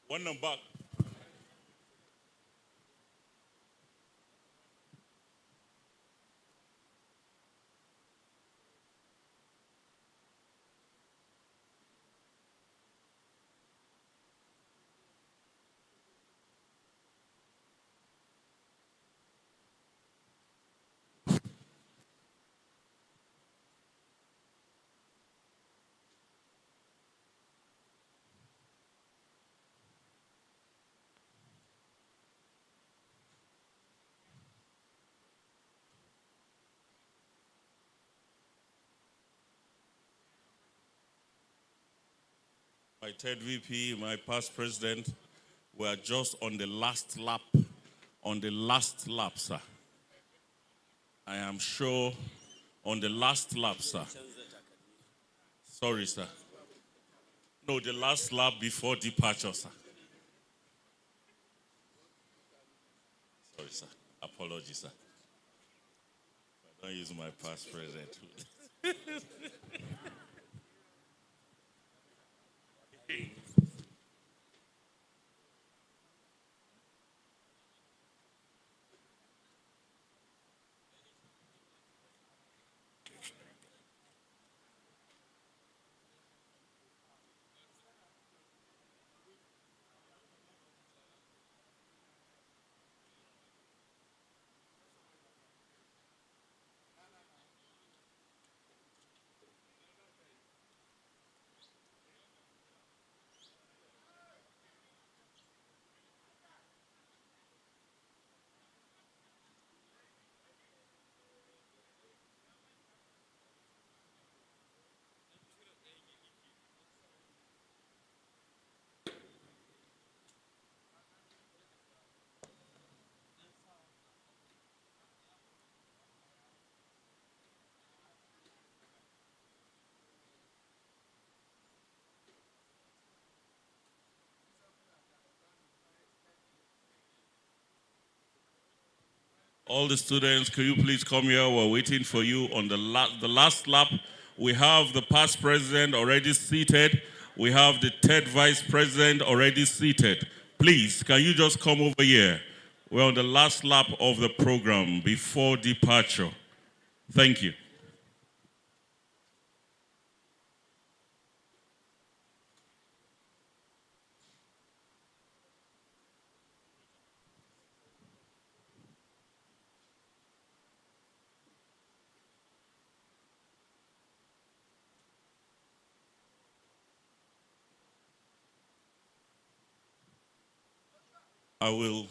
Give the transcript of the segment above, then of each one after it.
Wannan back. My third VP, my past president, we are just on the last lap. On the last lap, sir. I am sure on the last lap, sir. Sorry, sir. No, the last lap before departure, sir. Sorry, sir. Apologies, sir. I don't use my past president. All the students, can you please come here? We're waiting for you on the last lap. We have the past president already seated. We have the third vice president already seated. Please, can you just come over here? We're on the last lap of the program before departure. Thank you. I will.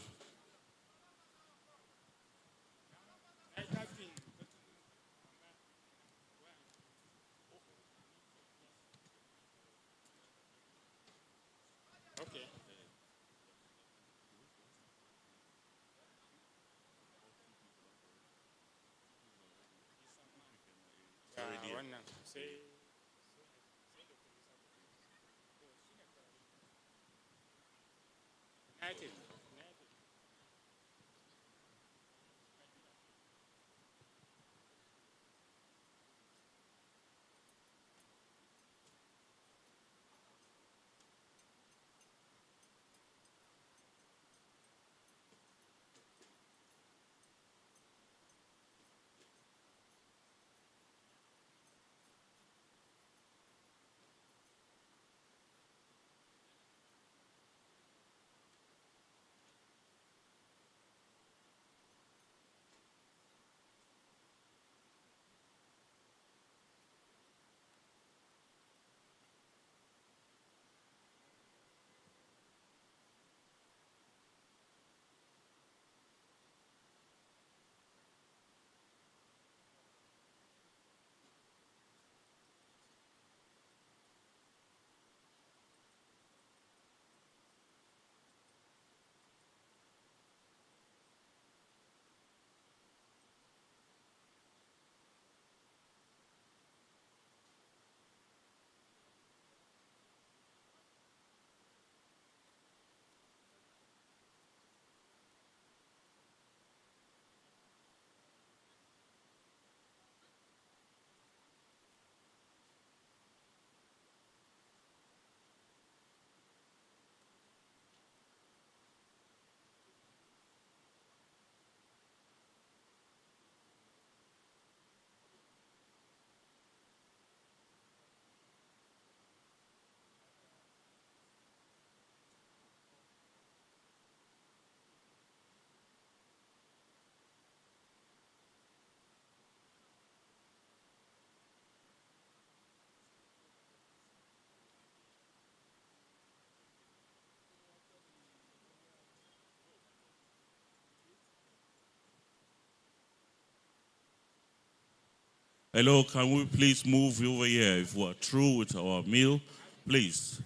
Hello, can we please move over here if we're through with our meal? Please.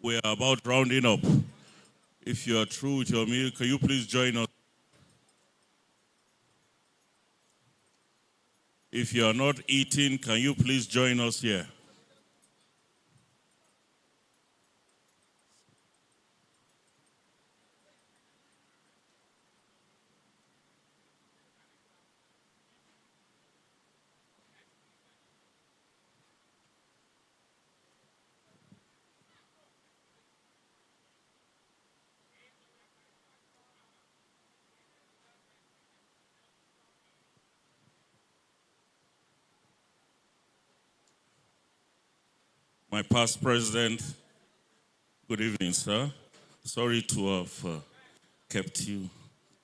We are about rounding up. If you are through with your meal, can you please join us? If you are not eating, can you please join us here? My past president, good evening, sir. Sorry to have kept you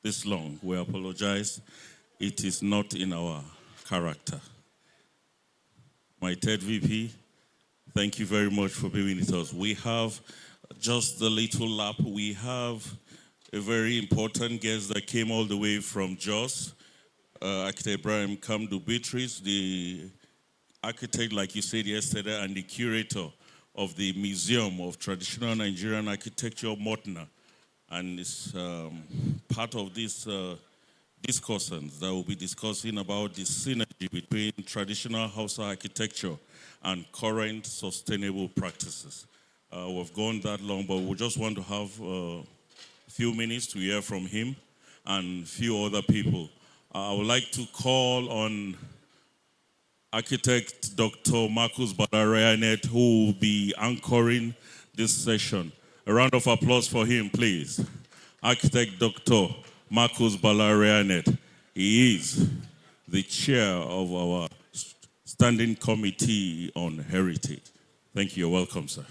this long. We apologize. It is not in our character. My third VP, thank you very much for being with us. We have just a little lap. We have a very important guest that came all the way from Jos, Architect Ibrahim Kamdu Beatrice, the architect, like you said yesterday, and the curator of the Museum of Traditional Nigerian Architecture, Motna. And it's part of this discussions that will be discussing about the synergy between traditional Hausa architecture and current sustainable practices. We've gone that long, but we just want to have a few minutes to hear from him and a few other people. I would like to call on Architect Dr. Marcus Balarayanet, who will be anchoring this session. A round of applause for him, please. Architect Dr. Marcus Balarayanet. He is the chair of our Standing Committee on Heritage. Thank you. You're welcome, sir.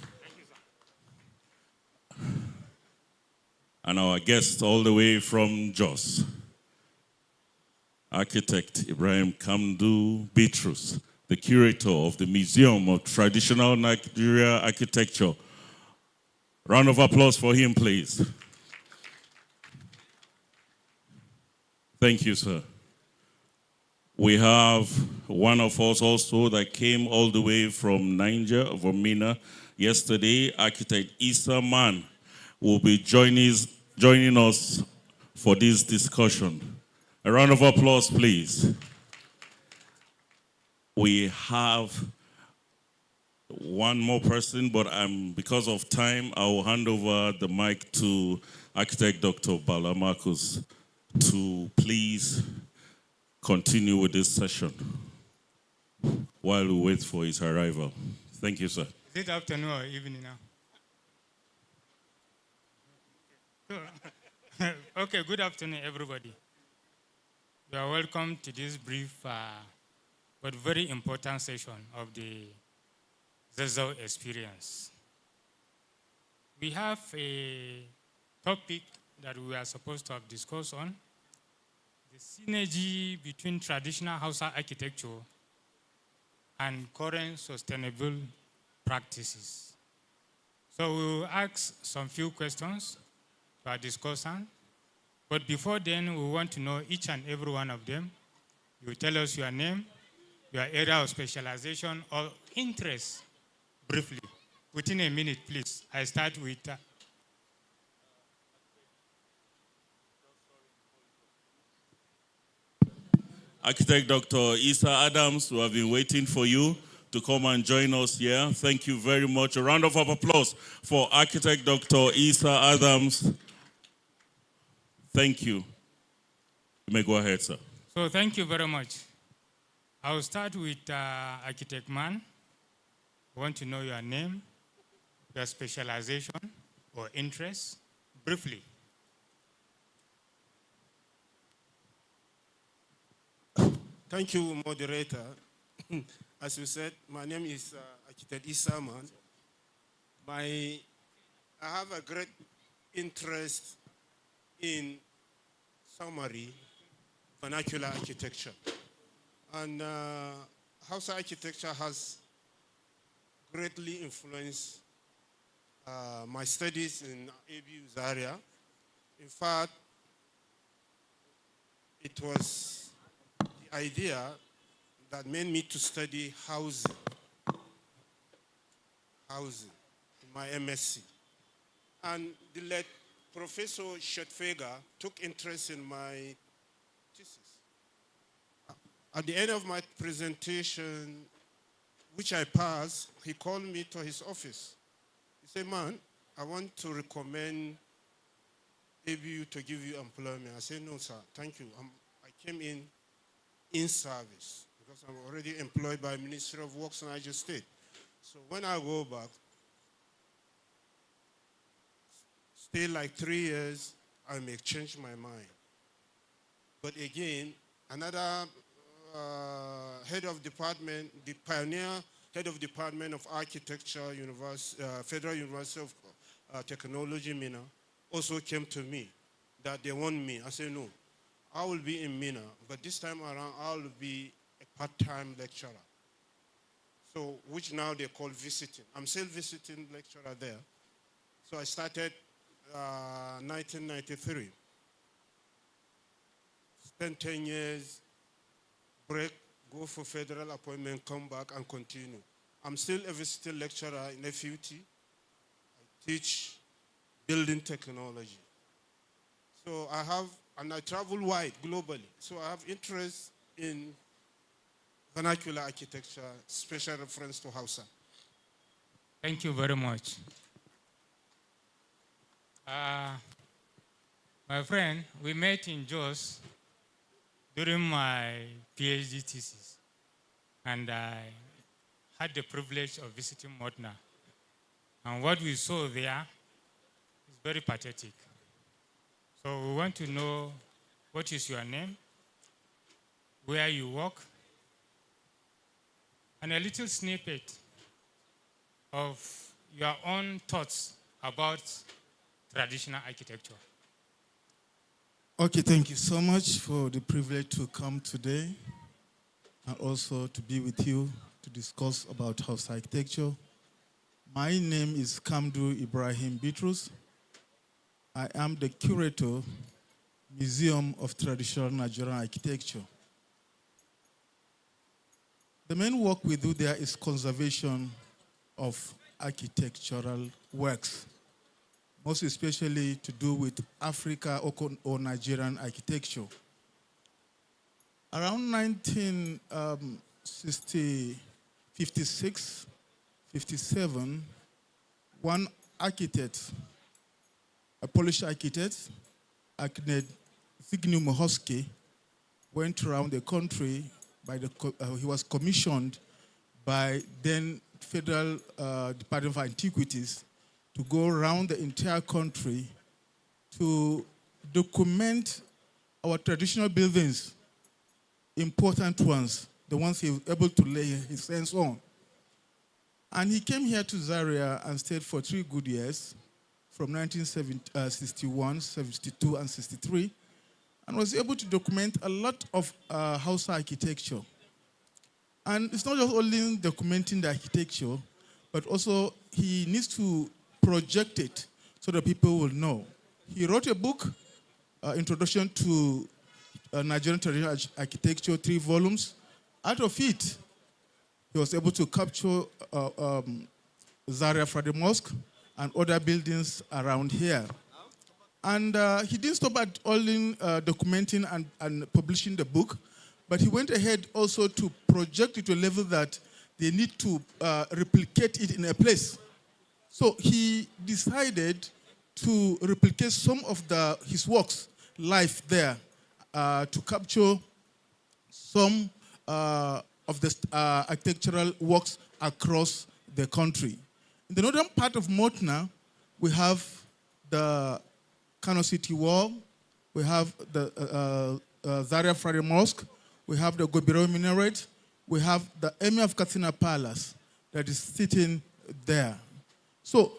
And our guest all the way from Jos, Architect Ibrahim Kamdu Beatrice, the curator of the Museum of Traditional Nigeria Architecture. Round of applause for him, please. Thank you, sir. We have one of us also that came all the way from Niger, from Mina, yesterday. Architect Issa Man will be joining us for this discussion. A round of applause, please. We have one more person, but because of time, I will hand over the mic to Architect Dr. Bala Marcus to please continue with this session while we wait for his arrival. Thank you, sir. Is it afternoon or evening now? Okay, good afternoon, everybody. You are welcome to this brief but very important session of the Zazzau experience. We have a topic that we are supposed to have discussed on, the synergy between traditional Hausa architecture and current sustainable practices. So we will ask some few questions to our discussant. But before then, we want to know each and every one of them. You tell us your name, your area of specialization or interest, briefly. Within a minute, please. I start with... Architect Dr. Issa Adams, who have been waiting for you to come and join us here. Thank you very much. A round of applause for Architect Dr. Issa Adams. Thank you. You may go ahead, sir. So thank you very much. I'll start with Architect Man. I want to know your name, your specialization or interest, briefly. Thank you, moderator. As you said, my name is Architect Issa Man. I have a great interest in summary vernacular architecture. And Hausa architecture has greatly influenced my studies in ABU Zaria. In fact, it was the idea that made me to study housing in my MSc. And the late Professor Schottfeger took interest in my thesis. At the end of my presentation, which I passed, he called me to his office. He said, man, I want to recommend ABU to give you employment. I said, no, sir, thank you. I came in service because I'm already employed by Ministry of Works in Niger State. So when I go back, stay like 3 years, I may change my mind. But again, another head of department, the pioneer head of Department of Architecture, Federal University of Technology, Mina, also came to me that they want me. I said, no, I will be in Mina, but this time around, I will be a part-time lecturer. So, which now they call visiting. I'm still visiting lecturer there. So I started 1993. Spent 10 years, break, go for federal appointment, come back and continue. I'm still a visiting lecturer in FUT. I teach building technology. So and I travel wide, globally. So I have interest in vernacular architecture, special reference to Hausa. Thank you very much. My friend, we met in Jos during my PhD thesis, and I had the privilege of visiting Modena. And what we saw there is very pathetic. So we want to know, what is your name, where you work, and a little snippet of your own thoughts about traditional architecture. Okay, thank you so much for the privilege to come today and also to be with you to discuss about house architecture. My name is Kamdu Ibrahim Bitrus. I am the curator, Museum of Traditional Nigerian Architecture. The main work we do there is conservation of architectural works, most especially to do with Africa or Nigerian architecture. Around 1956, 57, one architect, a Polish architect, Zygmunt Mochowski, went around the country. He was commissioned by then Federal Department of Antiquities to go around the entire country to document our traditional buildings, important ones, the ones he was able to lay his hands on. And he came here to Zaria and stayed for 3 good years, from 1961, 72, and 63, and was able to document a lot of house architecture. And it's not just only documenting the architecture, but also he needs to project it so that people will know. He wrote a book, Introduction to Nigerian Traditional Architecture, 3 volumes. Out of it, he was able to capture Zaria Friday Mosque and other buildings around here. And he didn't stop at only documenting and publishing the book, but he went ahead also to project it to a level that they need to replicate it in a place. So he decided to replicate some of his works live there to capture some of the architectural works across the country. In the northern part of Modena, we have the Kano City Wall, we have the Zaria Friday Mosque, we have the Gobiro Minaret, we have the Emir of Katsina Palace that is sitting there. So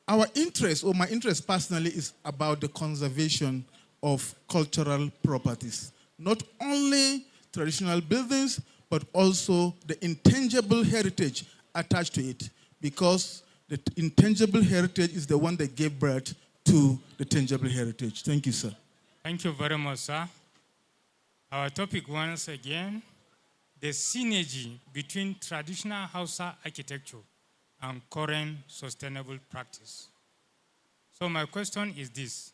our interest, or my interest personally, is about the conservation of cultural properties. Not only traditional buildings, but also the intangible heritage attached to it, because the intangible heritage is the one that gave birth to the tangible heritage. Thank you, sir. Thank you very much, sir. Our topic once again, the synergy between traditional Hausa architecture and current sustainable practice. So my question is this,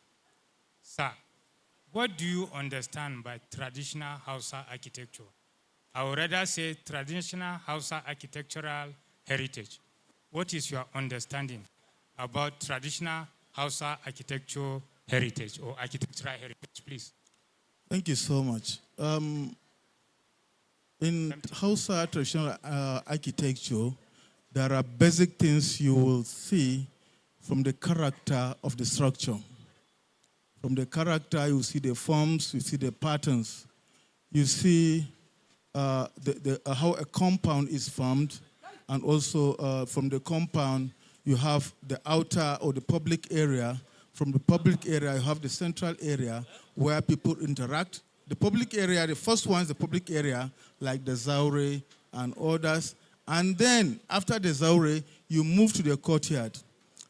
sir, what do you understand by traditional Hausa architecture? I would rather say traditional Hausa architectural heritage. What is your understanding about traditional Hausa architecture heritage or architectural heritage, please? Thank you so much. In Hausa traditional architecture, there are basic things you will see from the character of the structure. From the character, you see the forms, you see the patterns, you see how a compound is formed, and also from the compound, you have the outer or the public area. From the public area, you have the central area where people interact. The public area, the first one is the public area, like the Zazzau and others. And then, after the Zazzau, you move to the courtyard.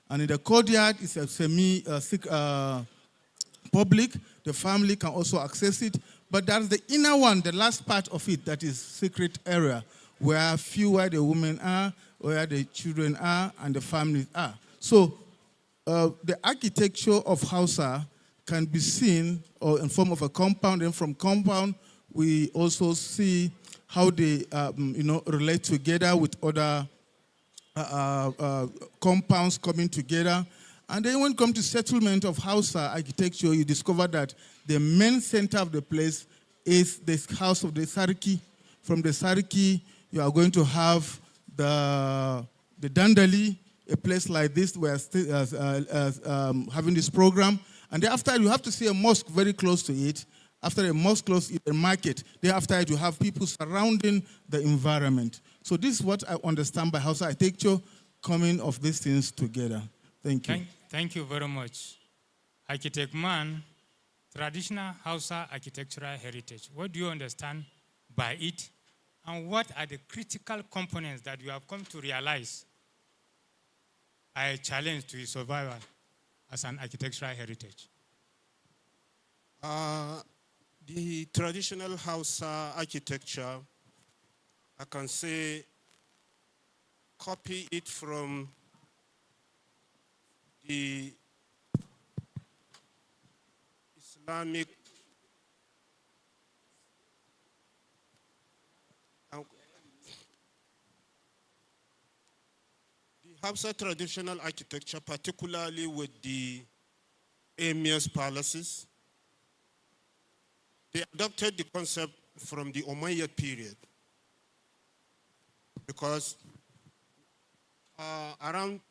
And in the courtyard, it's a semi-public. The family can also access it. But there's the inner one, the last part of it, that is secret area, where fewer the women are, where the children are, and the families are. So the architecture of Hausa can be seen or in form of a compound, and from compound, we also see how they relate together with other compounds coming together. And then when it comes to settlement of Hausa architecture, you discover that the main center of the place is the house of the Sarki. From the Sarki, you are going to have the Dandali, a place like this where having this program. And then after, you have to see a mosque very close to it. After a mosque close to a market, then after it, you have people surrounding the environment. So this is what I understand by Hausa architecture, coming of these things together. Thank you. Thank you very much. Architect Man, traditional Hausa architectural heritage, what do you understand by it? And what are the critical components that you have come to realize are a challenge to its survival as an architectural heritage? The traditional Hausa architecture, I can say, copy it from the Islamic Hausa traditional architecture, particularly with the emir's palaces, they adopted the concept from the Umayyad period, because around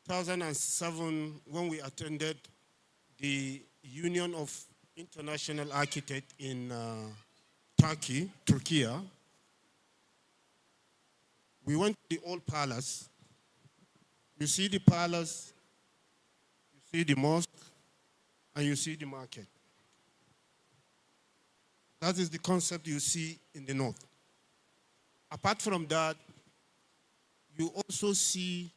2007, when we attended the Union of International Architects in Turkey, we went to the old palace. You see the palace, you see the mosque, and you see the market. That is the concept you see in the north. Apart from that, you also see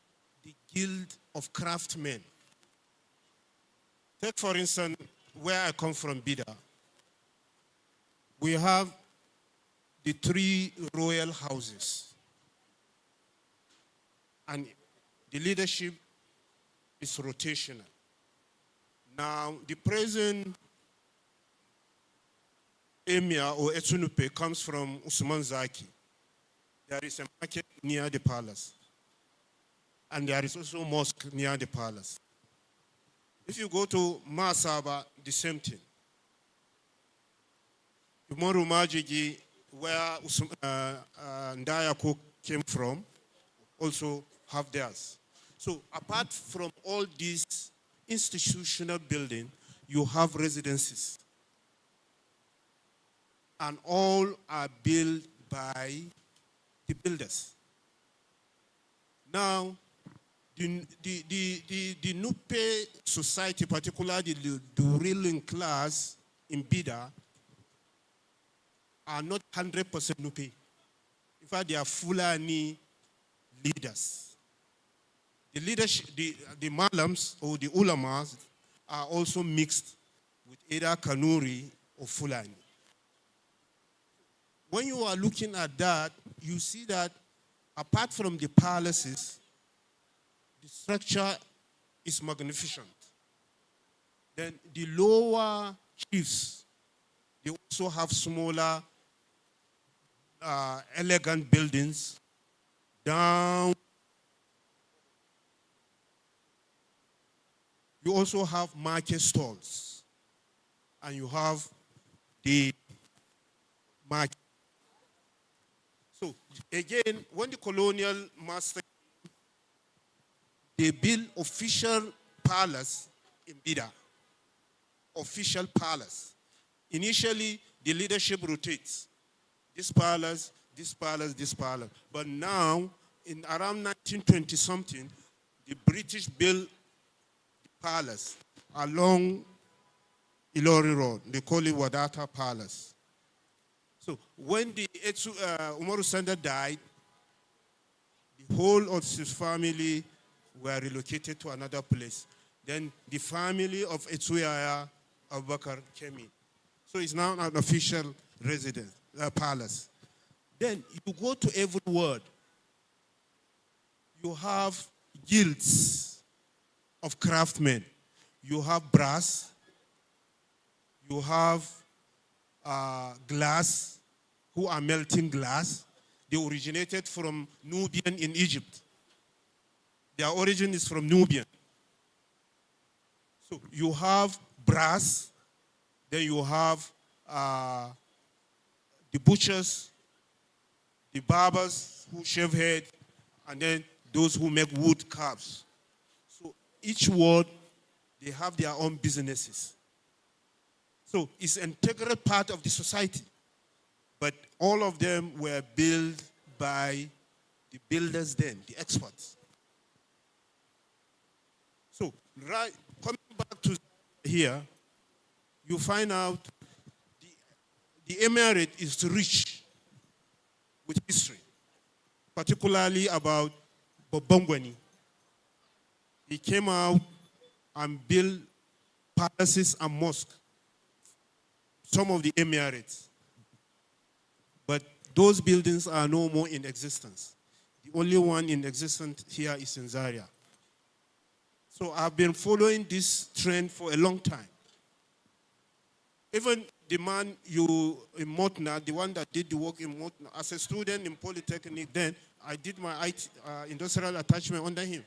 the Guild of Craftsmen. Take, for instance, where I come from, Bida. We have the 3 royal houses. And the leadership is rotational. Now, the present emir or Etunupe comes from Usman Zaki. There is a market near the palace. And there is also a mosque near the palace. If you go to Masaba, the same thing. Umaru Majigi, where Ndayako came from, also have theirs. So apart from all these institutional buildings, you have residences. And all are built by the builders. Now, the Nupe society, particularly the ruling class in Bida, are not 100% Nupe. In fact, they are Fulani leaders. The leadership, the Malams or the Ulamas are also mixed with either Kanuri or Fulani. when you are looking at that, you see that apart from the palaces, the structure is magnificent. Then the lower chiefs, they also have smaller, elegant buildings. Down, you also have market stalls, and you have the market. So again, when the colonial master, they built official palace in Bida, official palace. Initially, the leadership rotates. This palace, this palace, this palace. But now, in around 1920 something, the British built the palace along Ilori Road. They call it Wadata Palace. So when the Umaru Sanda died, the whole of his family were relocated to another place. Then the family of Etsuya Abubakar came in. So it's now an official residence, palace. Then you go to every ward. You have guilds of craftsmen. You have brass. You have glass, who are melting glass. They originated from Nubian in Egypt. Their origin is from Nubian. So you have brass, then you have the butchers, the barbers who shave head, and then those who make wood carves. So each ward, they have their own businesses. So it's an integral part of the society. But all of them were built by the builders then, the experts. So coming back to here, you find out the emirate is rich with history, particularly about Bobongwani. He came out and built palaces and mosques, some of the emirates. But those buildings are no more in existence. The only one in existence here is in Zaria. So I've been following this trend for a long time. Even the man in Motna, the one that did the work in Motna, as a student in Polytechnic then, I did my IT, industrial attachment under him.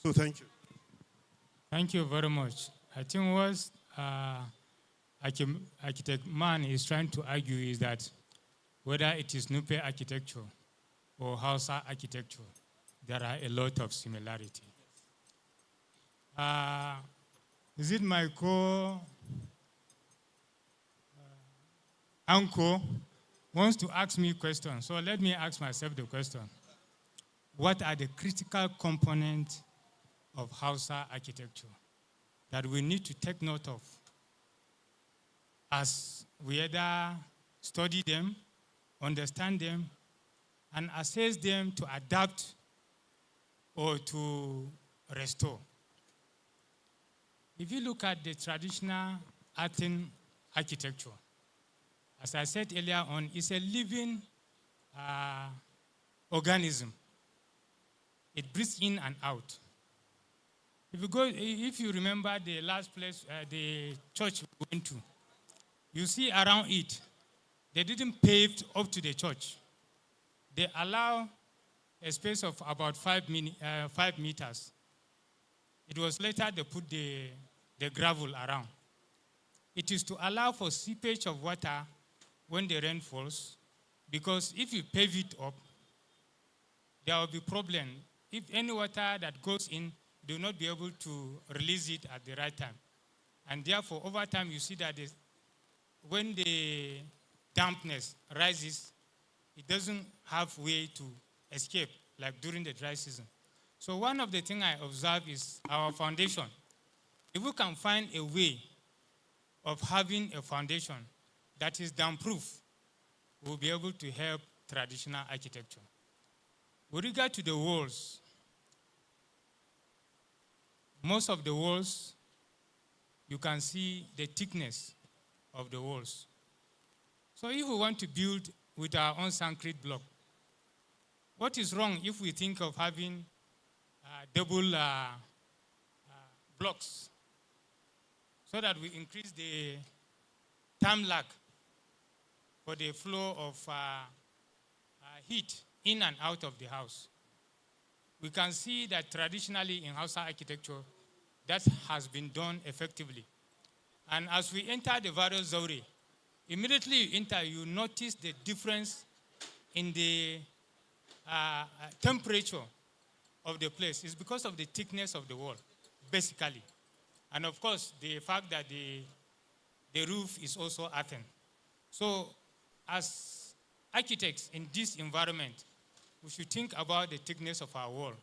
So thank you. Thank you very much. I think what architect man is trying to argue is that whether it is Nupe architecture or Hausa architecture, there are a lot of similarity. Is it my uncle wants to ask me a question, so let me ask myself the question. What are the critical components of Hausa architecture that we need to take note of as we either study them, understand them, and assess them to adapt or to restore? If you look at the traditional Athenian architecture, as I said earlier on, it's a living organism. It breathes in and out. If you remember the last place, the church we went to, you see around it, they didn't pave up to the church. They allow a space of about 5 meters. It was later they put the gravel around. It is to allow for seepage of water when the rain falls, because if you pave it up, there will be problem. If any water that goes in, do not be able to release it at the right time. And therefore, over time, you see that when the dampness rises, it doesn't have way to escape, like during the dry season. So one of the things I observe is our foundation. If we can find a way of having a foundation that is damp-proof, we'll be able to help traditional architecture. With regard to the walls, most of the walls, you can see the thickness of the walls. So if we want to build with our own concrete block, what is wrong if we think of having double blocks so that we increase the time lag for the flow of heat in and out of the house? We can see that traditionally in Hausa architecture, that has been done effectively. And as we enter the various zaure, immediately you enter, you notice the difference in the temperature of the place. It's because of the thickness of the wall, basically. And of course, the fact that the roof is also earthen. So as architects in this environment, we should think about the thickness of our wall.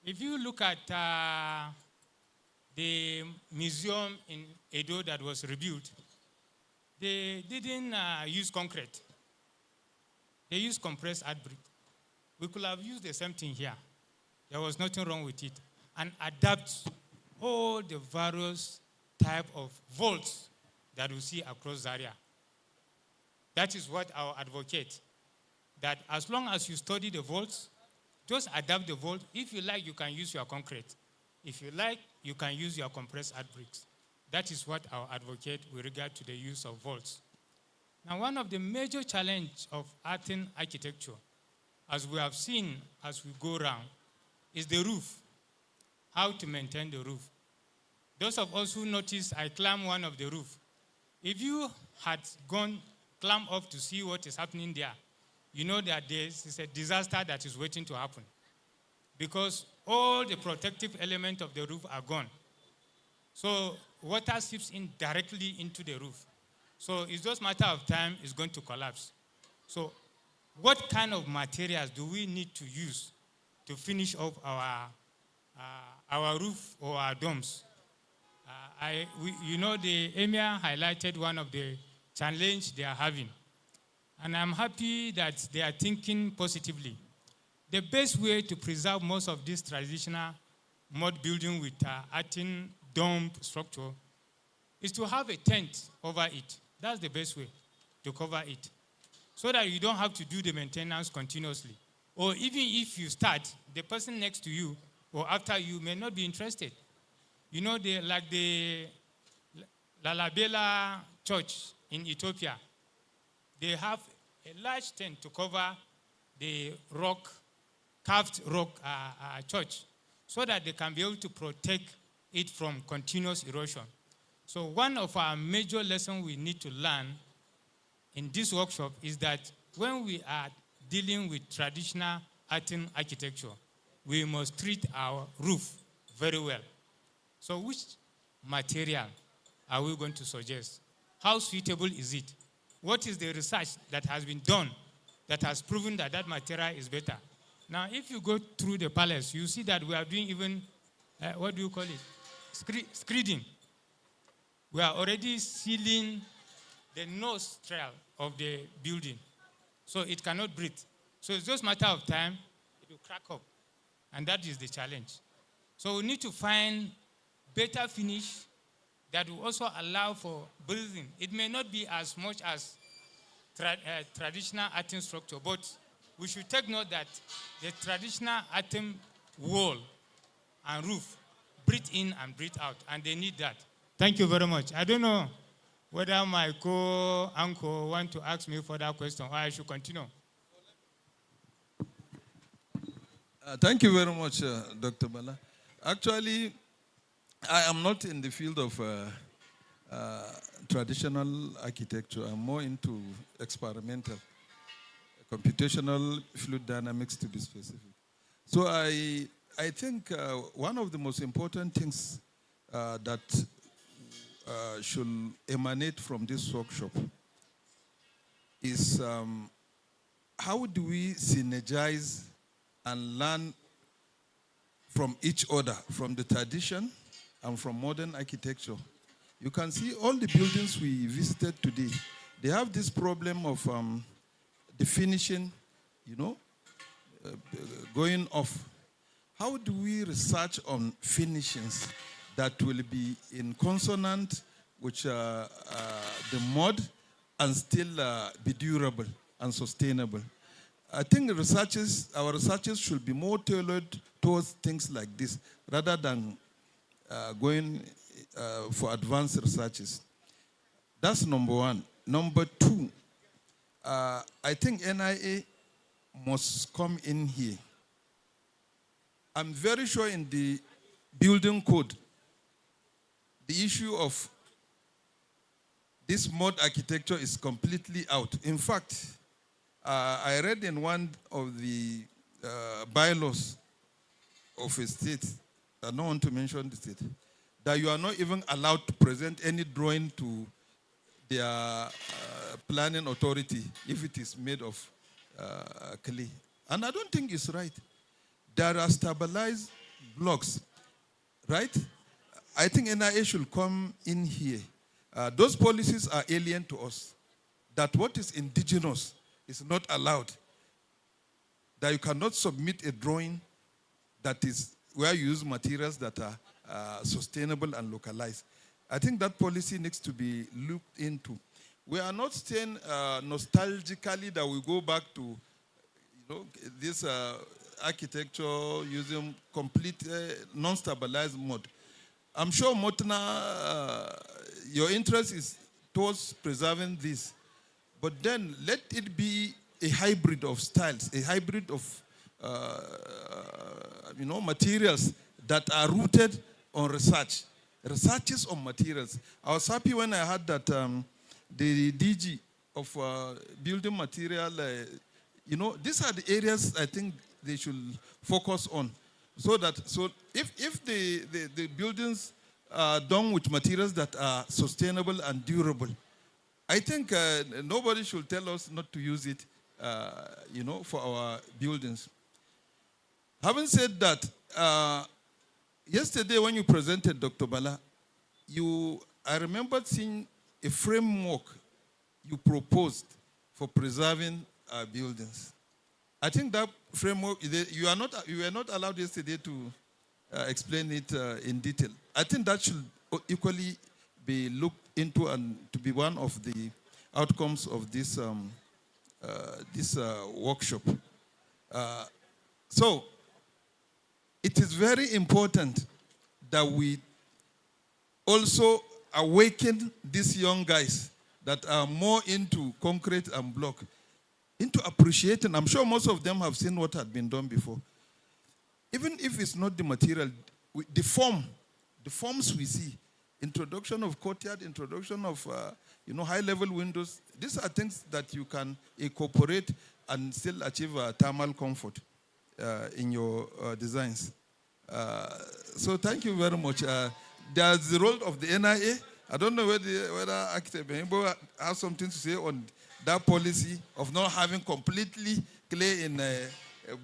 If you look at the museum in Edo that was rebuilt, they didn't use concrete. They used compressed earth brick. We could have used the same thing here. There was nothing wrong with it. And adapt all the various type of vaults that we see across Zaria. That is what I advocate. That as long as you study the vaults, just adapt the vault. If you like, you can use your concrete. If you like, you can use your compressed earth bricks. That is what I advocate with regard to the use of vaults. Now, one of the major challenges of earthen architecture, as we have seen as we go around, is the roof. How to maintain the roof. Those of us who noticed I climbed one of the roof. If you had climbed up to see what is happening there, you know that there is a disaster that is waiting to happen. Because all the protective elements of the roof are gone. So water seeps in directly into the roof. So it's just a matter of time it's going to collapse. So what kind of materials do we need to use to finish up our roof or our domes? The Emir highlighted one of the challenges they are having. And I'm happy that they are thinking positively. The best way to preserve most of this traditional mud building with earthen dome structure is to have a tent over it. That's the best way to cover it. So that you don't have to do the maintenance continuously. Or even if you start, the person next to you or after you may not be interested. You know, like the Lalabela church in Ethiopia, they have a large tent to cover the carved rock church so that they can be able to protect it from continuous erosion. So one of our major lessons we need to learn in this workshop is that when we are dealing with traditional earthen architecture, we must treat our roof very well. So which material are we going to suggest? How suitable is it? What is the research that has been done that has proven that that material is better? Now, if you go through the palace, you see that we are doing even, what do you call it? Screeding. We are already sealing the nostril of the building, so it cannot breathe. So it's just a matter of time, it will crack up. And that is the challenge. So we need to find better finish that will also allow for breathing. It may not be as much as traditional earthen structure, but we should take note that the traditional earthen wall and roof breathe in and breathe out, and they need that. Thank you very much. I don't know whether my co-uncle want to ask me further question or I should continue. Thank you very much, Dr. Bala. Actually, I am not in the field of traditional architecture. I'm more into experimental, computational fluid dynamics to be specific. So I think one of the most important things that should emanate from this workshop is how do we synergize and learn from each other, from the tradition and from modern architecture. You can see all the buildings we visited today, they have this problem of the finishing, going off. How do we research on finishings that will be in consonant with the mud and still be durable and sustainable. I think our researchers should be more tailored towards things like this rather than going for advanced researches. That's number one. Number two, I think NIA must come in here. I'm very sure in the building code, the issue of this mud architecture is completely out. In fact, I read in one of the bylaws of a state, I don't want to mention the state, that you are not even allowed to present any drawing to their planning authority if it is made of clay. And I don't think it's right. There are stabilized blocks, right? I think NIA should come in here. Those policies are alien to us. That what is indigenous is not allowed. That you cannot submit a drawing that is where you use materials that are sustainable and localized. I think that policy needs to be looked into. We are not saying nostalgically that we go back to this architecture using complete non-stabilized mud. I'm sure, Motna, your interest is towards preserving this. But then let it be a hybrid of styles, a hybrid of materials that are rooted on research. Researches on materials. I was happy when I heard that the DG of building material, these are the areas I think they should focus on. So if the buildings are done with materials that are sustainable and durable, I think nobody should tell us not to use it, for our buildings. Having said that, yesterday when you presented, Dr. Bala, I remember seeing a framework you proposed for preserving our buildings. I think that framework, you were not allowed yesterday to explain it in detail. I think that should equally be looked into and to be one of the outcomes of this workshop. So it is very important that we also awaken these young guys that are more into concrete and block, into appreciating. I'm sure most of them have seen what had been done before. Even if it's not the material, the forms we see, introduction of courtyard, introduction of high-level windows, these are things that you can incorporate and still achieve thermal comfort in your designs. So thank you very much. There's the role of the NIA. I don't know whether Architect Benbo has something to say on that policy of not having completely clay in a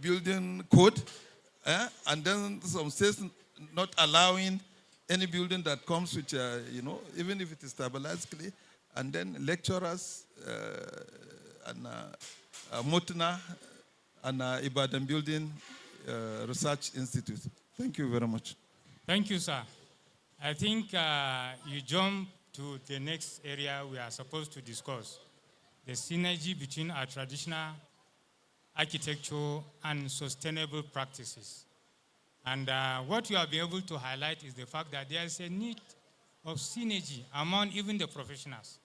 building code, and then some states not allowing any building that comes with, even if it is stabilized clay, and then lecturers and Motna and Ibadan Building Research Institute. Thank you very much. Thank you, sir. I think you jump to the next area we are supposed to discuss, the synergy between our traditional architecture and sustainable practices. And what you have been able to highlight is the fact that there is a need of synergy among even the professionals.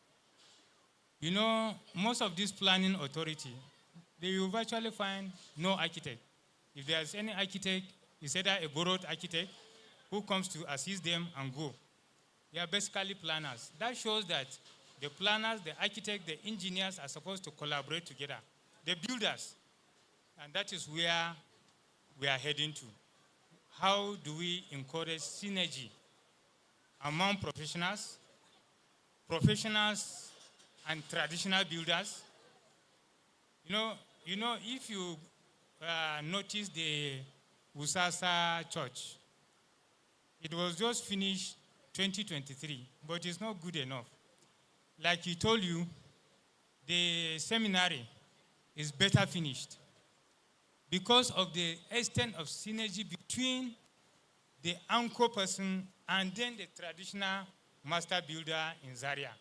Most of this planning authority, they will virtually find no architect. If there's any architect, it's either a borrowed architect who comes to assist them and go. They are basically planners. That shows that the planners, the architect, the engineers are supposed to collaborate together. The builders. And that is where we are heading to. How do we encourage synergy among professionals and traditional builders? If you notice the Usasa Church, it was just finished 2023, but it's not good enough. Like he told you, the seminary is better finished because of the extent of synergy between the anchor person and then the traditional master builder in Zaria.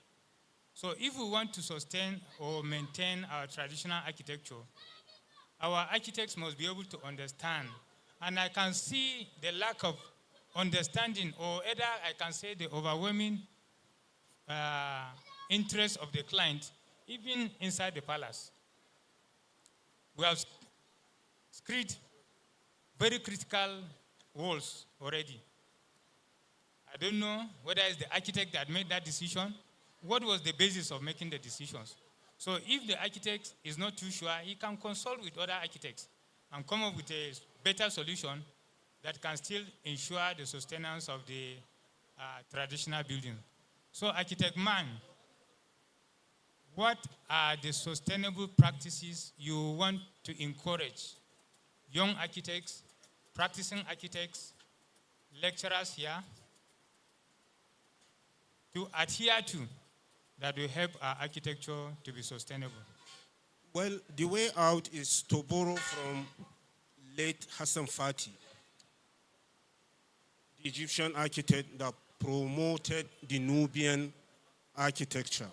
So if we want to sustain or maintain our traditional architecture, our architects must be able to understand. And I can see the lack of understanding, or either I can say the overwhelming interest of the client, even inside the palace. We have screed very critical walls already. I don't know whether it's the architect that made that decision. What was the basis of making the decisions? So if the architect is not too sure, he can consult with other architects and come up with a better solution that can still ensure the sustenance of the traditional building. So Architect Man, what are the sustainable practices you want to encourage young architects, practicing architects, lecturers here to adhere to that will help our architecture to be sustainable? Well, the way out is to borrow from late Hassan Fati, the Egyptian architect that promoted the Nubian architecture.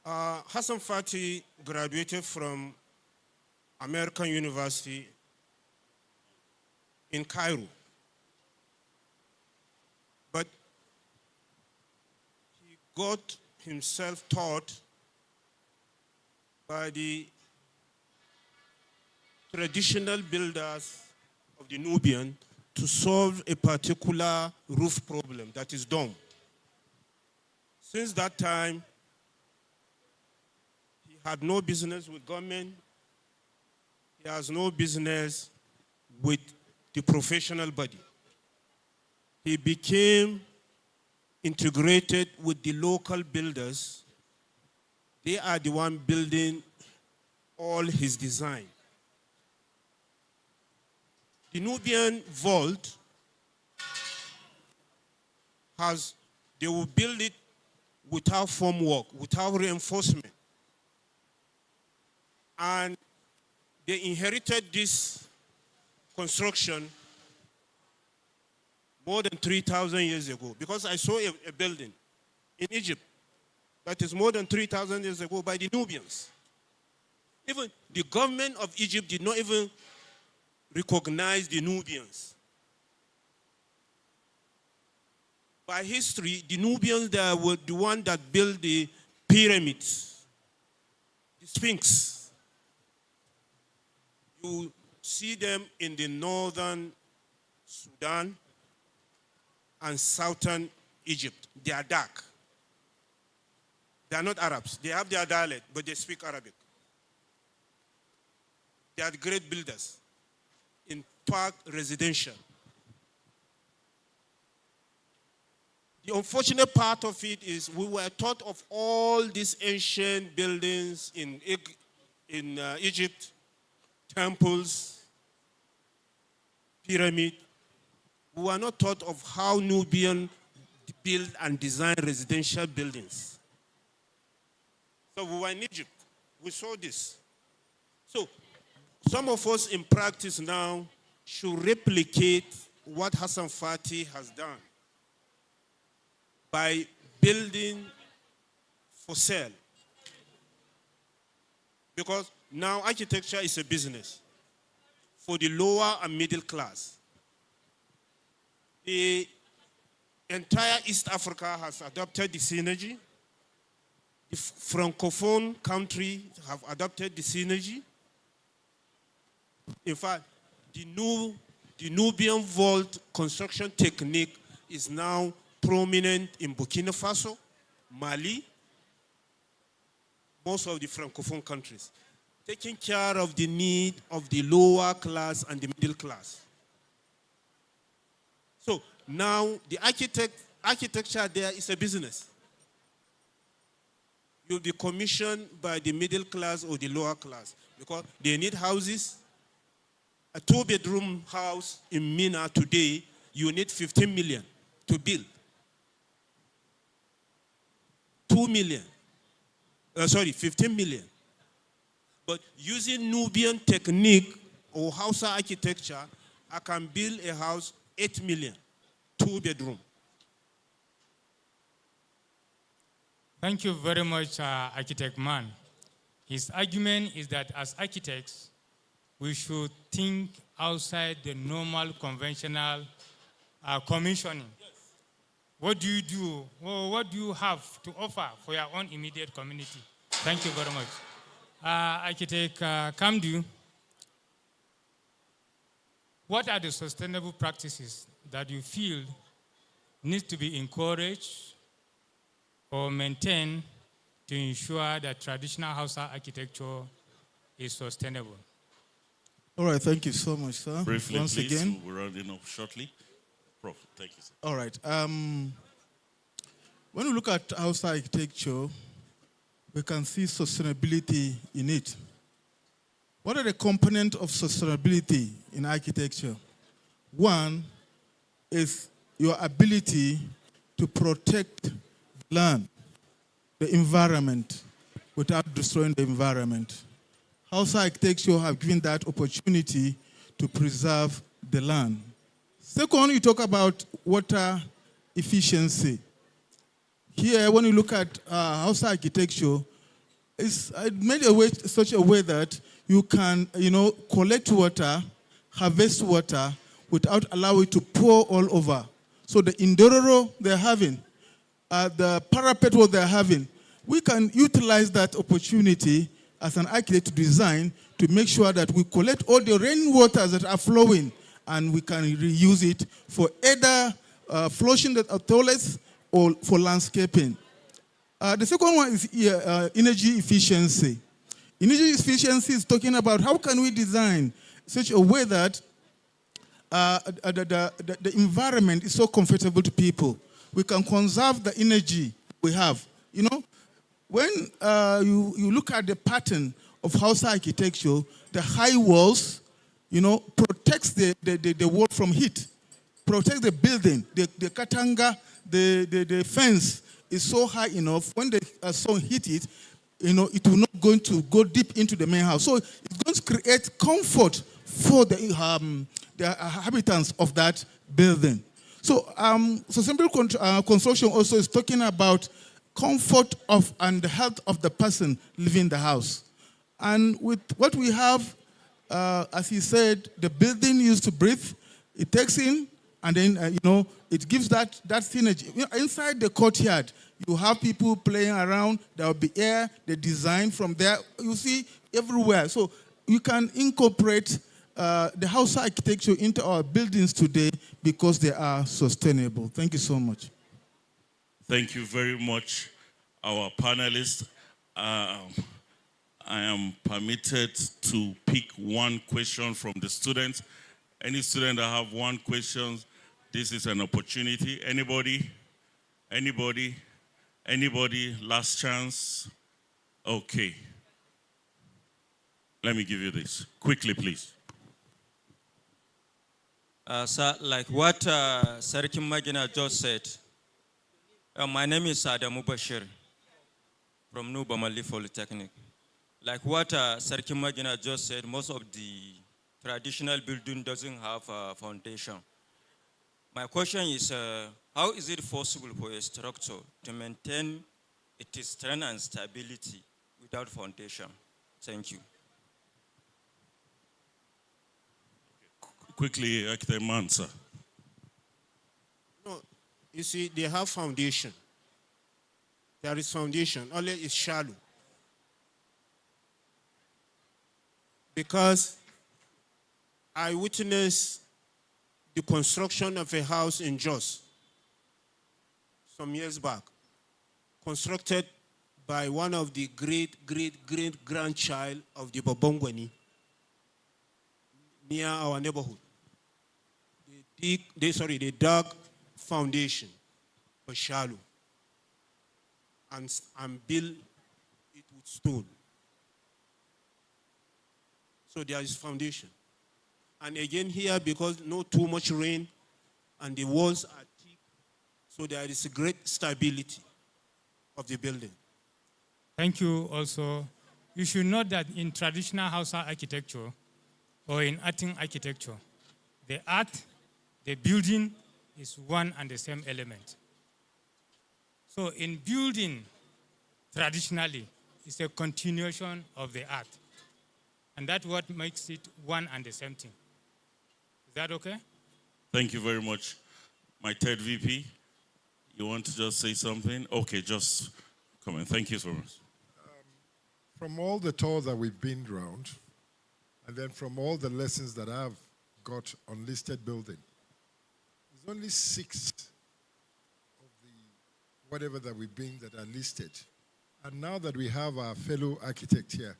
Hassan Fati graduated from American University in Cairo. But he got himself taught by the traditional builders of the Nubian to solve a particular roof problem, that is dome. Since that time, he had no business with government. He has no business with the professional body. He became integrated with the local builders. They are the one building all his design. The Nubian vault they will build it without formwork, without reinforcement. And they inherited this construction more than 3,000 years ago, because I saw a building in Egypt that is more than 3,000 years ago by the Nubians. Even the government of Egypt did not even recognize the Nubians. By history, the Nubians they were the one that built the pyramids, the Sphinx. You see them in the northern Sudan and southern Egypt. They are dark. They are not Arabs. They have their dialect, but they speak Arabic. They are great builders in park residential. The unfortunate part of it is we were taught of all these ancient buildings in Egypt, temples, pyramid. We were not taught of how Nubian build and design residential buildings. So we were in Egypt. We saw this. So some of us in practice now should replicate what Hassan Fati has done by building for sale. Because now architecture is a business for the lower and middle class. The entire East Africa has adopted the synergy. The Francophone countries have adopted the synergy. In fact, the Nubian vault construction technique is now prominent in Burkina Faso, Mali, most of the Francophone countries, taking care of the need of the lower class and the middle class. So now the architecture there is a business. You'll be commissioned by the middle class or the lower class because they need houses. A 2-bedroom house in Mina today, you need 15 million to build. 15 million. But using Nubian technique or Hausa architecture, I can build a house 8 million, 2-bedroom. Thank you very much, Architect Man. His argument is that as architects, we should think outside the normal conventional commissioning. What do you do? Well, what do you have to offer for your own immediate community? Thank you very much. Architect Kamdu, what are the sustainable practices that you feel need to be encouraged or maintained to ensure that traditional Hausa architecture is sustainable? All right, thank you so much, sir. Briefly, Once please. again. We're rounding up shortly. Prof, thank you, sir. All right. When we look at Hausa architecture, we can see sustainability in it. What are the components of sustainability in architecture? One is your ability to protect the land, the environment, without destroying the environment. Hausa architecture have given that opportunity to preserve the land. Second, you talk about water efficiency. Here, when you look at Hausa architecture, it's made such a way that you can, collect water, harvest water, without allowing it to pour all over. So the indororo they're having, the parapet what they're having, we can utilize that opportunity as an architect to design to make sure that we collect all the rainwaters that are flowing and we can reuse it for either flushing the toilets or for landscaping. The second one is energy efficiency. Energy efficiency is talking about how can we design such a way that the environment is so comfortable to people. We can conserve the energy we have. When you look at the pattern of Hausa architecture, the high walls, protects the wall from heat, protect the building, the katanga, the fence is so high enough, when the sun hit it, it will not going to go deep into the main house. So it's going to create comfort for the inhabitants of that building. So sustainable construction also is talking about comfort of and the health of the person living in the house. And with what we have, as he said, the building used to breathe, it takes in, and then, it gives that synergy. Inside the courtyard, you have people playing around, there will be air, the design from there, you see everywhere. So you can incorporate the house architecture into our buildings today because they are sustainable. Thank you so much. Thank you very much, our panelists. I am permitted to pick one question from the students. Any student that have one question, this is an opportunity. Anybody? Anybody? Anybody? Last chance? Okay. Let me give you this. Quickly, please. Sir, like what Sarkin Magina just said, my name is Adamu Bashir from New Bamali Polytechnic. Like what Sarkin Magina just said, most of the traditional building doesn't have a foundation. My question is, how is it possible for a structure to maintain its strength and stability without foundation? Thank you. Quickly, Architect Man, sir. No, you see, they have foundation. There is foundation, only it's shallow. Because I witnessed the construction of a house in Jos some years back, constructed by one of the great-grandchild of the Bobongwani near our neighborhood. They dug foundation, but shallow, and built it with stone. So there is foundation. And again here, because not too much rain and the walls are thick, so there is a great stability of the building. Thank you also. You should note that in traditional Hausa architecture or in Atin architecture, the art, the building is one and the same element. So in building, traditionally, is a continuation of the art. And that's what makes it one and the same thing. Is that okay? Thank you very much. My third VP, you want to just say something? Okay, just come in. Thank you so much. From all the tours that we've been around, and then from all the lessons that I've got on listed building, there's only 6 of the whatever that we've been that are listed. And now that we have our fellow architect here,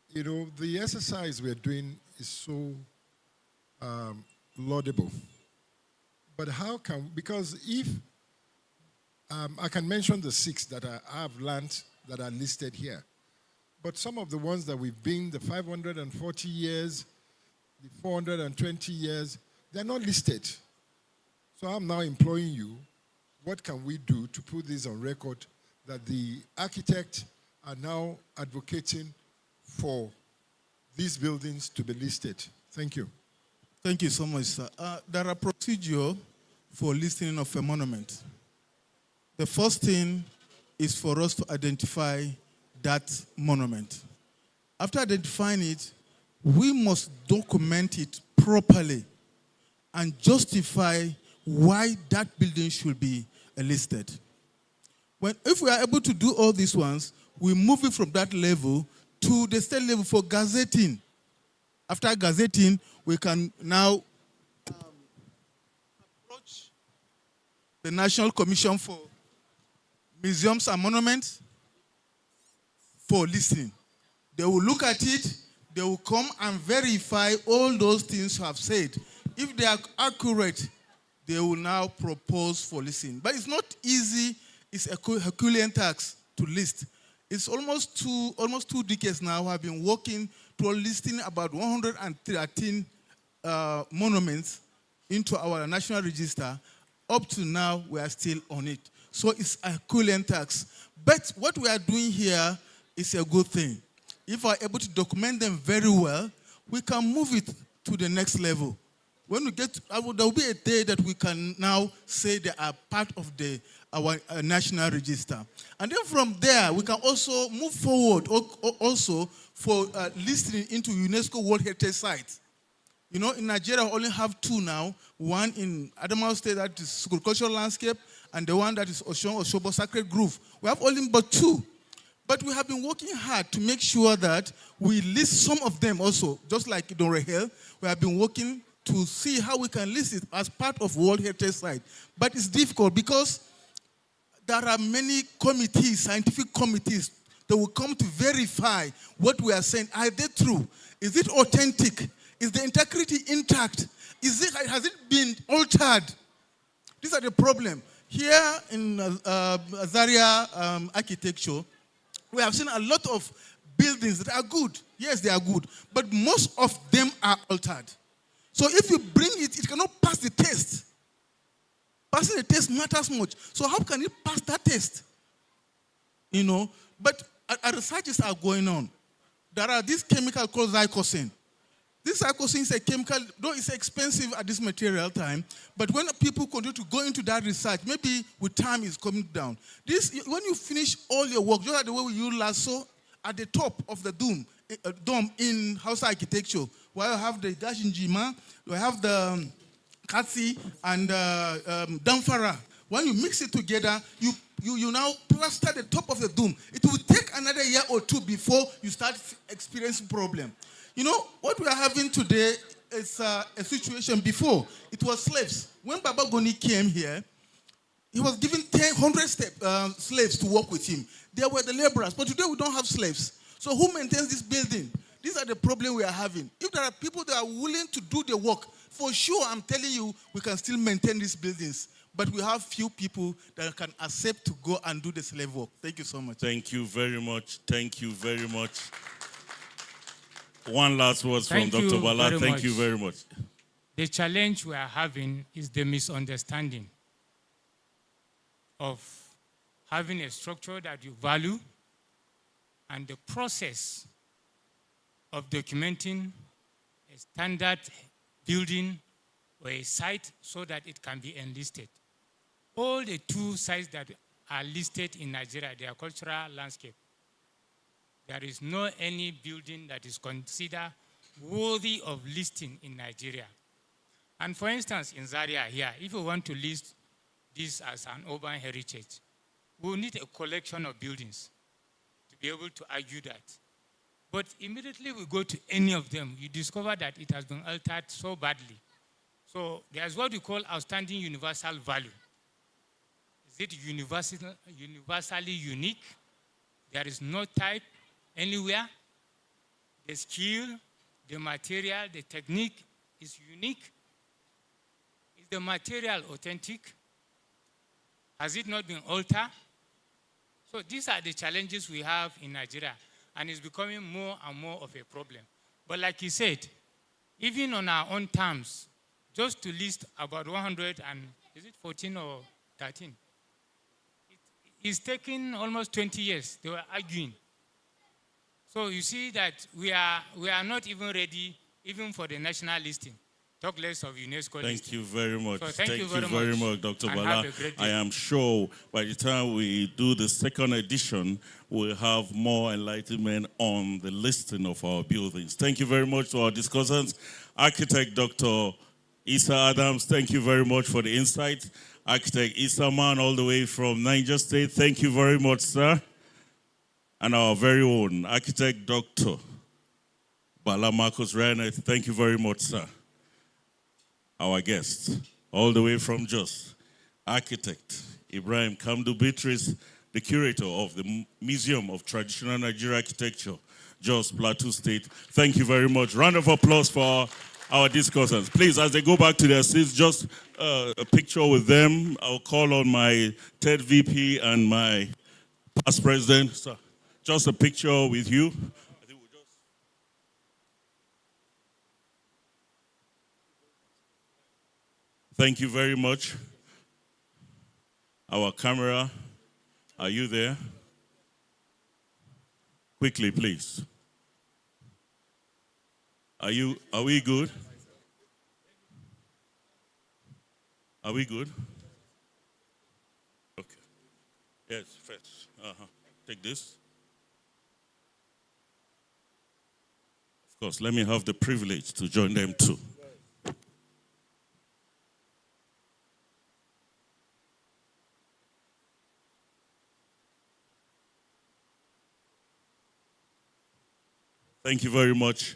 you know, the exercise we're doing is so laudable. But how can, because if, I can mention the 6 that I've learned that are listed here, but some of the ones that we've been, the 540 years, the 420 years, they're not listed. So I'm now employing you. What can we do to put this on record that the architects are now advocating for these buildings to be listed? Thank you. Thank you so much, sir. There are procedures for listing of a monument. The first thing is for us to identify that monument. After identifying it, we must document it properly and justify why that building should be listed. If we are able to do all these ones, we move it from that level to the state level for gazetting. After gazetting, we can now approach the National Commission for Museums and Monuments for listening. They will look at it, they will come and verify all those things you have said. If they are accurate, they will now propose for listening. But it's not easy, it's a Herculean task to list. It's almost two decades now I've been working toward listing about 113 monuments into our national register. Up to now, we are still on it. So it's a Herculean task. But what we are doing here is a good thing. If we are able to document them very well, we can move it to the next level. When we get, there will be a day that we can now say they are part of our national register. And then from there, we can also move forward also for listing into UNESCO World Heritage Sites. You know, in Nigeria, we only have 2 now. One in Adamawa State, that is cultural landscape, and the one that is Oshobo Sacred Grove. We have only but 2. But we have been working hard to make sure that we list some of them also. Just like Don Rahel, we have been working to see how we can list it as part of World Heritage Site. But it's difficult because there are many committees, scientific committees, that will come to verify what we are saying. Are they true? Is it authentic? Is the integrity intact? Has it been altered? These are the problem. Here in Zaria architecture, we have seen a lot of buildings that are good. Yes, they are good. But most of them are altered. So if you bring it, it cannot pass the test. Passing the test matters much. So how can it pass that test? You know, but researches are going on. There are these chemicals called zycosin. This zycosin is a chemical, though it's expensive at this material time, but when people continue to go into that research, maybe with time it's coming down. When you finish all your work, just like the way we use lasso at the top of the dome in house architecture, where you have the gashinjima, you have the katsi and damfara. When you mix it together, you now plaster the top of the dome. It will take another year or 2 before you start experiencing problem. You know, what we are having today is a situation before. It was slaves. When Baba Goni came here, he was given 100 slaves to work with him. They were the laborers. But today we don't have slaves. So who maintains this building? These are the problems we are having. If there are people that are willing to do the work, for sure, I'm telling you, we can still maintain these buildings. But we have few people that can accept to go and do the slave work. Thank you so much. Thank you very much. Thank you very much. One last word from Dr. Bala. Thank you very much. The challenge we are having is the misunderstanding of having a structure that you value and the process of documenting a standard building or a site so that it can be enlisted. All the 2 sites that are listed in Nigeria, their cultural landscape, there is no any building that is considered worthy of listing in Nigeria. And for instance, in Zaria here, if you want to list this as an urban heritage, we will need a collection of buildings to be able to argue that. But immediately we go to any of them, you discover that it has been altered so badly. So there's what we call outstanding universal value. Is it universally unique? There is no type anywhere. The skill, the material, the technique is unique. Is the material authentic? Has it not been altered? So these are the challenges we have in Nigeria, and it's becoming more and more of a problem. But like he said, even on our own terms, just to list about 100 and, is it 14 or 13? It's taken almost 20 years. They were arguing. So you see that we are not even ready, even for the national listing. Talk less of UNESCO listing. Thank you very much. So thank you very much, Dr. And Bala. have a great day. I am sure by the time we do the second edition, we'll have more enlightenment on the listing of our buildings. Thank you very much to our discussants. Architect Dr. Isa Adams, thank you very much for the insight. Architect Isa Man, all the way from Niger State, thank you very much, sir. And our very own Architect Dr. Bala Marcus Reiner, thank you very much, sir. Our guest, all the way from Jos, Architect Ibrahim Kamdu Beatrice, the curator of the Museum of Traditional Nigerian Architecture, Jos Plateau State. Thank you very much. Round of applause for our discussants. Please, as they go back to their seats, just a picture with them. I'll call on my third VP and my past president. So, just a picture with you. Thank you very much. Our camera, are you there? Quickly, please. Are we good? Are we good? Okay. Yes, first. Take this. Of course, let me have the privilege to join them too. Thank you very much.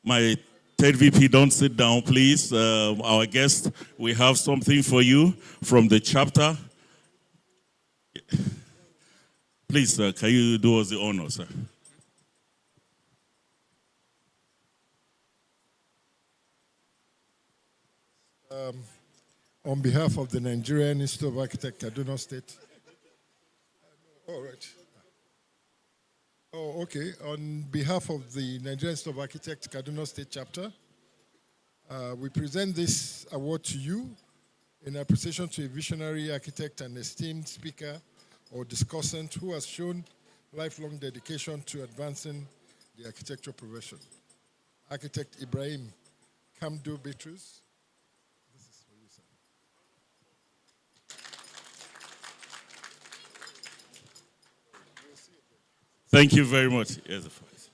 My third VP, don't sit down, please. Our guest, we have something for you from the chapter. Please, sir, can you do us the honor, sir? On behalf of the Nigerian Institute of Architects, Kaduna State. All right. Oh, okay. On behalf of the Nigerian Institute of Architects, Kaduna State Chapter, we present this award to you in appreciation to a visionary architect and esteemed speaker or discussant who has shown lifelong dedication to advancing the architecture profession. Architect Ibrahim Kamdu Beatrice. This is for you, sir. Thank you very much. Here's the prize.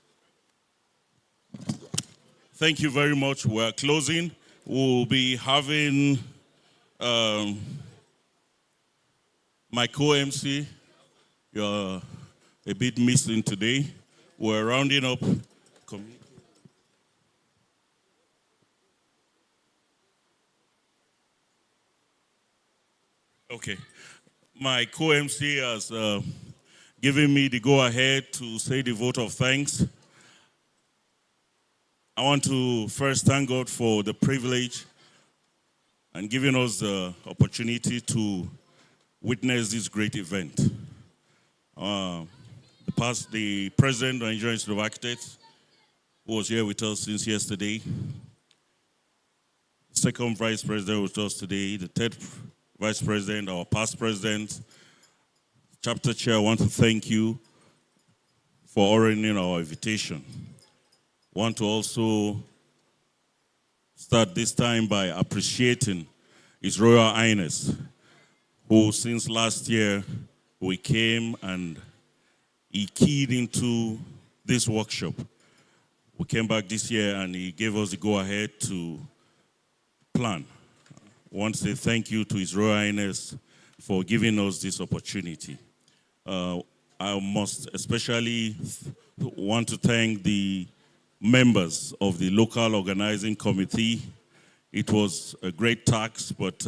Thank you very much. We're closing. We'll be having my co-MC. You're a bit missing today. We're rounding up. Okay. My co-MC has given me the go-ahead to say the vote of thanks. I want to first thank God for the privilege and giving us the opportunity to witness this great event. The president of the Nigerian Institute of Architects, who was here with us since yesterday, the second vice president was with us today, the third vice president, our past president, chapter chair, I want to thank you for honoring our invitation. I want to also start this time by appreciating His Royal Highness, who since last year we came and he keyed into this workshop. We came back this year and he gave us the go-ahead to plan. I want to say thank you to His Royal Highness for giving us this opportunity. I must especially want to thank the members of the local organizing committee. It was a great task, but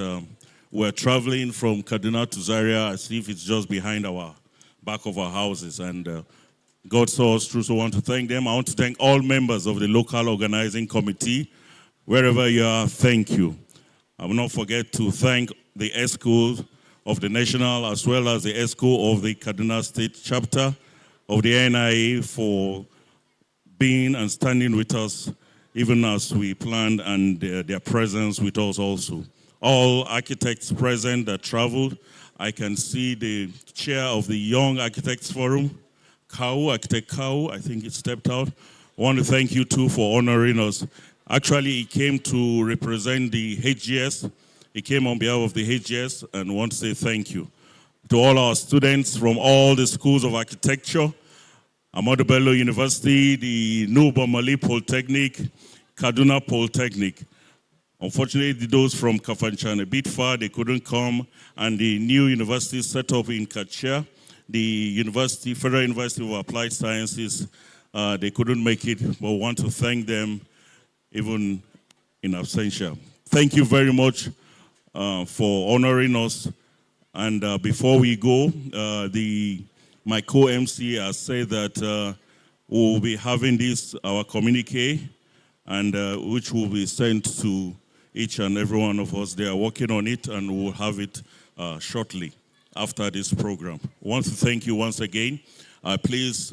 we're traveling from Kaduna to Zaria as if it's just behind our back of our houses, and God saw us through, so I want to thank them. I want to thank all members of the local organizing committee. Wherever you are, thank you. I will not forget to thank the ESCO of the national as well as the ESCO of the Kaduna State chapter of the NIA for being and standing with us even as we planned, and their presence with us also. All architects present that traveled. I can see the chair of the Young Architects Forum, Architect Kau, I think it stepped out. I want to thank you too for honoring us. Actually, he came to represent the HGS. He came on behalf of the HGS and want to say thank you to all our students from all the schools of architecture, Ahmadu Bello University, the Nuba Mali Polytechnic, Kaduna Polytechnic. Unfortunately, those from Kafanchan, a bit far, they couldn't come, and the new university set up in Kachia, the University, Federal University of Applied Sciences, they couldn't make it, but we want to thank them even in absentia. Thank you very much for honoring us. And before we go, my co-MC has said that we'll be having this, our communique, and which will be sent to each and every one of us. They are working on it, and we'll have it shortly after this program. I want to thank you once again. Please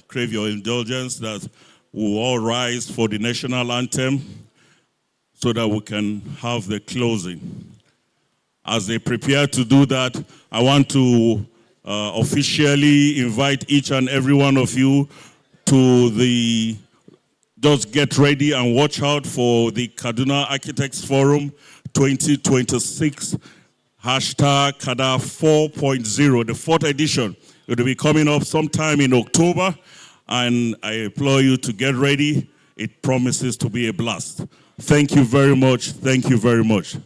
crave your indulgence that we'll all rise for the national anthem so that we can have the closing. As they prepare to do that, I want to officially invite each and every one of you to the, just get ready and watch out for the Kaduna Architects Forum 2026, hashtag Kada 4.0, the fourth edition. It will be coming up sometime in October, and I implore you to get ready. It promises to be a blast. Thank you very much. Thank you very much.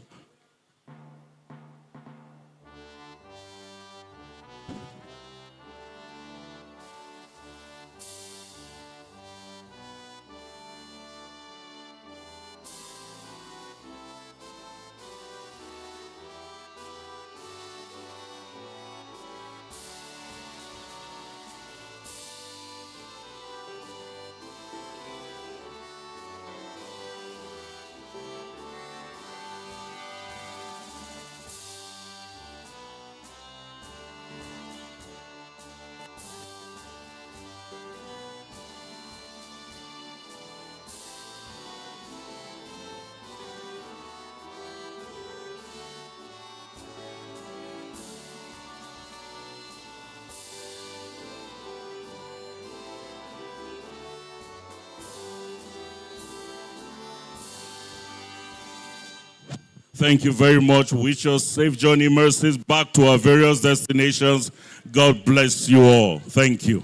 Thank you very much. Wish us safe journey, mercies back to our various destinations. God bless you all. Thank you.